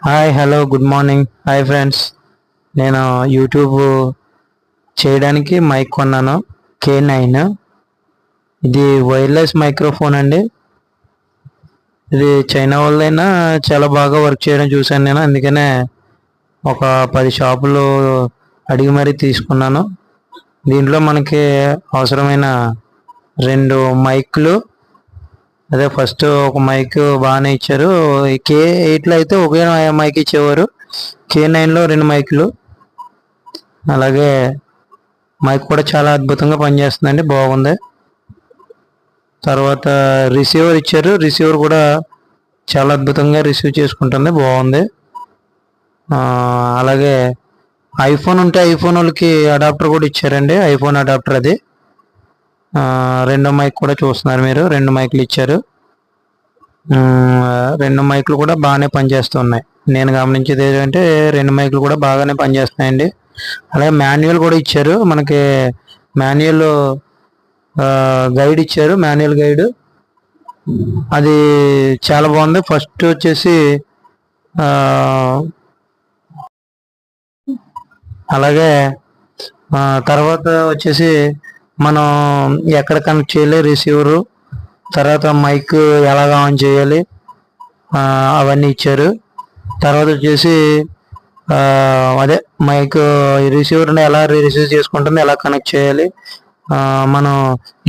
Hi hello good morning. Hi friends, నేను YouTube చేయడానికి mic కొన్నాను. K9. ఇది వైర్లెస్ మైక్రోఫోన్ అండి. ఇది చైనా వాళ్ళైనా చాలా బాగా వర్క్ చేయడం చూశాను నేను. అందుకనే ఒక 10 షాపులు అడిగి మరీ తీసుకున్నాను. దీంట్లో మనకి అవసరమైన 2 మైక్లు, అదే ఫస్ట్ ఒక మైక్ బాగానే ఇచ్చారు. K8లో అయితే ఒకే మైక్ ఇచ్చేవారు. K9లో 2 మైకులు. అలాగే మైక్ కూడా చాలా అద్భుతంగా పనిచేస్తుందండి, బాగుంది. తర్వాత రిసీవర్ ఇచ్చారు. రిసీవర్ కూడా చాలా అద్భుతంగా రిసీవ్ చేసుకుంటుంది, బాగుంది. అలాగే ఐఫోన్ ఉంటే ఐఫోన్ వాళ్ళకి అడాప్టర్ కూడా ఇచ్చారండి. ఐఫోన్ అడాప్టర్ అది. రెండో మైక్ కూడా చూస్తున్నారు మీరు, 2 మైకులు ఇచ్చారు. 2 మైకులు కూడా బాగానే పనిచేస్తున్నాయి. నేను గమనించేది ఏంటంటే 2 మైకులు కూడా బాగానే పనిచేస్తున్నాయండి. అలాగే మాన్యువల్ కూడా ఇచ్చారు మనకి. మాన్యువల్ గైడ్ ఇచ్చారు, మాన్యువల్ గైడ్. అది చాలా బాగుంది. ఫస్ట్ వచ్చేసి అలాగే తర్వాత వచ్చేసి మనం ఎక్కడ కనెక్ట్ చేయాలి రిసీవరు, తర్వాత మైక్ ఎలాగ ఆన్ చేయాలి అవన్నీ ఇచ్చారు. తర్వాత వచ్చేసి అదే మైక్ రిసీవర్ని ఎలా రిసీవ్ చేసుకుంటుంది, ఎలా కనెక్ట్ చేయాలి, మనం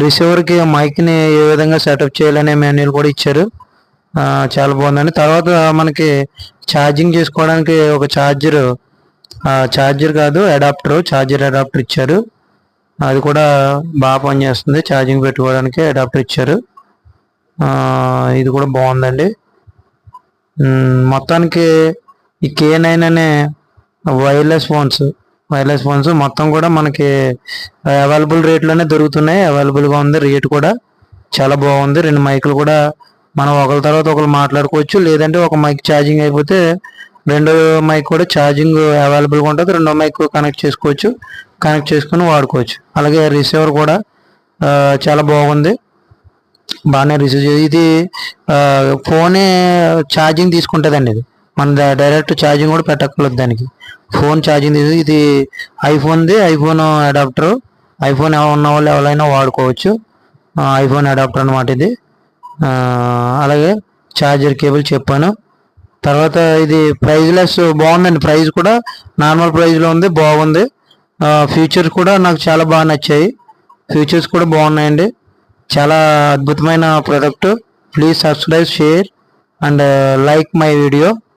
రిసీవర్కి మైక్ని ఏ విధంగా సెటప్ చేయాలనే మాన్యువల్ కూడా ఇచ్చారు. చాలా బాగుందండి. తర్వాత మనకి ఛార్జింగ్ చేసుకోవడానికి ఒక ఛార్జర్ కాదు, ఛార్జర్ అడాప్టర్ ఇచ్చారు. అది కూడా బాగా పనిచేస్తుంది. ఛార్జింగ్ పెట్టుకోవడానికి అడాప్టర్ ఇచ్చారు. ఇది కూడా బాగుందండి. మొత్తానికి ఈ K9 అనే వైర్లెస్ ఫోన్స్ మొత్తం కూడా మనకి అవైలబుల్ రేట్లోనే దొరుకుతున్నాయి. అవైలబుల్గా ఉంది, రేట్ కూడా చాలా బాగుంది. 2 మైకులు కూడా మనం ఒకరి తర్వాత ఒకరు మాట్లాడుకోవచ్చు. లేదంటే ఒక మైక్ ఛార్జింగ్ అయిపోతే రెండో మైక్ కూడా ఛార్జింగ్ అవైలబుల్గా ఉంటుంది. రెండో మైక్ కనెక్ట్ చేసుకొని వాడుకోవచ్చు. అలాగే రిసీవర్ కూడా చాలా బాగుంది, బాగానే రిసీవ్ చేసి. ఇది ఫోనే ఛార్జింగ్ తీసుకుంటుందండి. ఇది మన డైరెక్ట్ ఛార్జింగ్ కూడా పెట్టక్కర్లేదు దానికి. ఫోన్ ఛార్జింగ్ ఇది ఐఫోన్ అడాప్టర్. ఐఫోన్ ఉన్న వాళ్ళు ఎవరైనా వాడుకోవచ్చు. ఐఫోన్ అడాప్టర్ అనమాట ఇది. అలాగే ఛార్జర్ కేబుల్ చెప్పాను. తర్వాత ఇది ప్రైజ్లెస్, బాగుందండి. ప్రైస్ కూడా నార్మల్ ప్రైస్లో ఉంది, బాగుంది. ఫీచర్స్ కూడా నాకు చాలా బాగా నచ్చాయి. ఫీచర్స్ కూడా బాగున్నాయండి. చాలా అద్భుతమైన product. Please subscribe, share and like my video.